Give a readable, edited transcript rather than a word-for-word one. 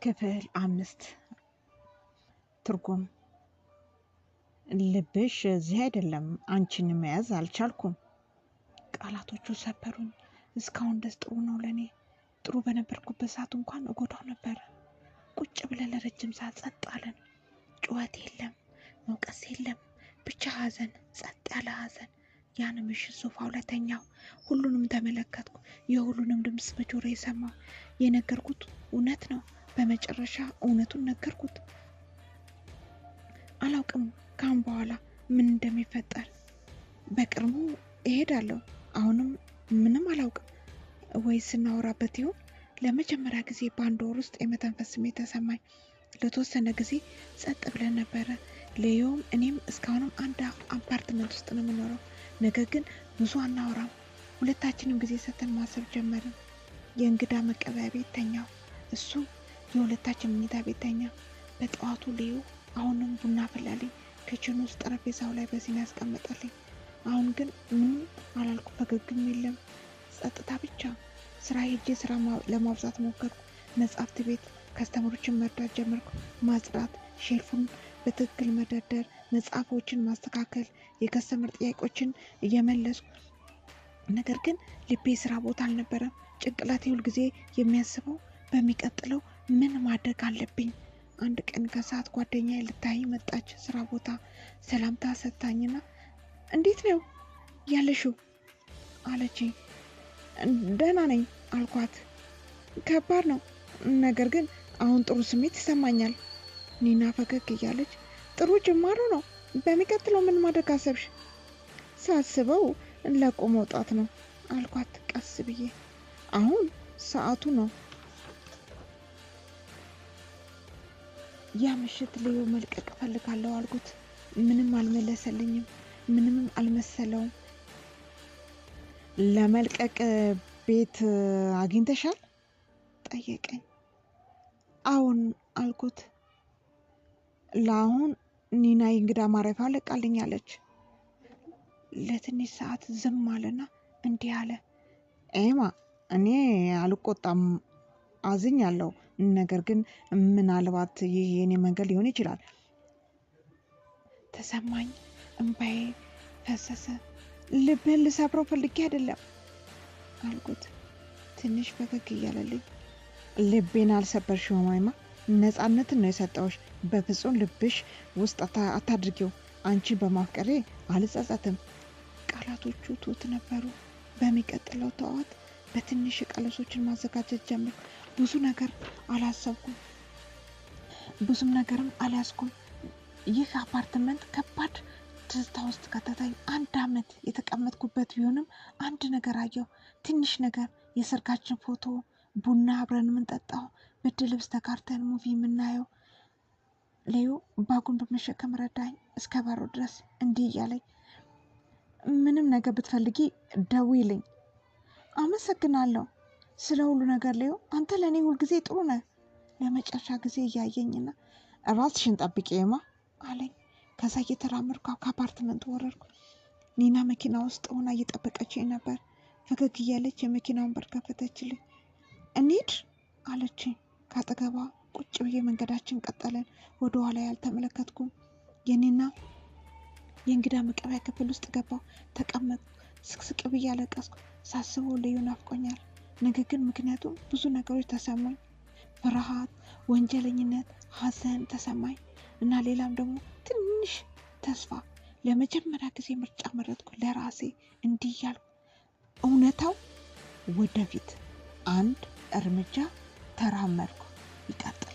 ክፍል 5 ትርጉም። ልብሽ እዚህ አይደለም፣ አንቺን መያዝ አልቻልኩም። ቃላቶቹ ሰበሩኝ። እስካሁን ደስ ጥሩ ነው ለኔ። ጥሩ በነበርኩበት ሰዓት እንኳን እጎዳው ነበር። ቁጭ ብለን ለረጅም ሰዓት ጸጥ አለን። ጩኸት የለም፣ መውቀስ የለም፣ ብቻ ሀዘን፣ ጸጥ ያለ ሀዘን። ያን ምሽት ሶፋው ላይ ተኛው። ሁሉንም ተመለከትኩ። የሁሉንም ድምፅ በጆሮ የሰማው። የነገርኩት እውነት ነው። በመጨረሻ እውነቱን ነገርኩት። አላውቅም ካሁን በኋላ ምን እንደሚፈጠር። በቅርቡ እሄዳለሁ። አሁንም ምንም አላውቅም። ወይ ስናወራበት ይሆን? ለመጀመሪያ ጊዜ በአንድ ወር ውስጥ የመተንፈስ ስሜት ተሰማኝ። ለተወሰነ ጊዜ ጸጥ ብለን ነበረ። ሌዮም እኔም እስካሁንም አንድ አፓርትመንት ውስጥ ነው የምኖረው። ነገር ግን ብዙ አናወራም። ሁለታችንም ጊዜ ሰጥተን ማሰብ ጀመርን። የእንግዳ መቀበያ ቤት ተኛው። እሱ የሁለታችን መኝታ ቤት ተኛ። በጠዋቱ ሌዮ አሁንም ቡና ፈላልኝ። ክችን ውስጥ ጠረጴዛው ላይ በሲኒ ያስቀመጠልኝ። አሁን ግን ምንም አላልኩ። ፈገግም የለም፣ ጸጥታ ብቻ። ስራ ሄጄ ስራ ለማብዛት ሞከርኩ። መጽሐፍት ቤት ከስተመሮችን መርዳት ጀመርኩ። ማጽዳት፣ ሼልፉን በትክክል መደርደር፣ መጽሐፎችን ማስተካከል፣ የከስተመር ጥያቄዎችን እየመለስኩ። ነገር ግን ልቤ ስራ ቦታ አልነበረም። ጭንቅላቴ ሁል ጊዜ የሚያስበው በሚቀጥለው ምን ማድረግ አለብኝ። አንድ ቀን ከሰዓት ጓደኛዬ ልታይ መጣች። ስራ ቦታ ሰላምታ ሰጥታኝና እንዴት ነው ያለሽው አለችኝ። ደህና ነኝ አልኳት። ከባድ ነው፣ ነገር ግን አሁን ጥሩ ስሜት ይሰማኛል። ኒና ፈገግ እያለች ጥሩ ጅማሮ ነው። በሚቀጥለው ምን ማድረግ አሰብሽ? ሳስበው ለቆ መውጣት ነው አልኳት ቀስ ብዬ። አሁን ሰዓቱ ነው። ያ ምሽት ልዩ መልቀቅ እፈልጋለሁ አልኩት። ምንም አልመለሰልኝም። ምንም አልመሰለውም። ለመልቀቅ ቤት አግኝተሻል? ጠየቀኝ። አሁን አልኩት። ለአሁን ኒና የእንግዳ ማረፊያ ለቃልኛለች። ለትንሽ ሰዓት ዝም አለና እንዲህ አለ። ኤማ፣ እኔ አልቆጣም፣ አዝኛለሁ። ነገር ግን ምናልባት ይህ የኔ መንገድ ሊሆን ይችላል። ተሰማኝ። እንባዬ ፈሰሰ። ልብህን ልሰብረው ፈልጌ አይደለም አልኩት። ትንሽ ፈገግ እያለልኝ ልቤን አልሰበርሽውም ኤማ፣ ነፃነትን ነው የሰጠውሽ። በፍጹም ልብሽ ውስጥ አታድርጊው። አንቺ በማፍቀሬ አልጸጸትም። ቃላቶቹ ትሁት ነበሩ። በሚቀጥለው ጠዋት በትንሽ ቀለሶችን ማዘጋጀት ጀመርኩ። ብዙ ነገር አላሰብኩም፣ ብዙም ነገርም አልያዝኩም። ይህ አፓርትመንት ከባድ ትዝታ ውስጥ ከተታኝ። 1 ዓመት የተቀመጥኩበት ቢሆንም አንድ ነገር አየሁ። ትንሽ ነገር፣ የሰርጋችን ፎቶ፣ ቡና አብረን የምንጠጣው፣ ብርድ ልብስ ተጋርተን ሙቪ የምናየው። ሌዮ ባጉን በመሸከም ረዳኝ እስከ በሩ ድረስ። እንዲህ እያለኝ ምንም ነገር ብትፈልጊ ደውይልኝ። አመሰግናለሁ ስለ ሁሉ ነገር ሌዮ፣ አንተ ለእኔ ሁልጊዜ ጥሩ ነህ። ለመጨረሻ ጊዜ እያየኝና ራስሽን ጠብቂ ኤማ አለኝ። ከዛ እየተራመድኩ ከአፓርትመንቱ ወረድኩ። ኒና መኪና ውስጥ ሆና እየጠበቀችኝ ነበር። ፈገግ እያለች የመኪናውን በር ከፈተችልኝ። እንሂድ አለችኝ። ከአጠገቧ ቁጭ ብዬ መንገዳችን ቀጠለን። ወደ ኋላ ያልተመለከትኩም። የኔና የእንግዳ መቀበያ ክፍል ውስጥ ገባሁ። ተቀመጥኩ። ስቅስቅ ብዬ አለቀስኩ። ሳስበው ልዩ ናፍቆኛል። ነገር ግን ምክንያቱም ብዙ ነገሮች ተሰማኝ። ፍርሃት፣ ወንጀለኝነት፣ ሀዘን ተሰማኝ እና ሌላም ደግሞ ትንሽ ተስፋ። ለመጀመሪያ ጊዜ ምርጫ መረጥኩ ለራሴ። እንዲህ እያልኩ እውነታው ወደፊት አንድ እርምጃ ተራመድኩ። ይቀጥላል።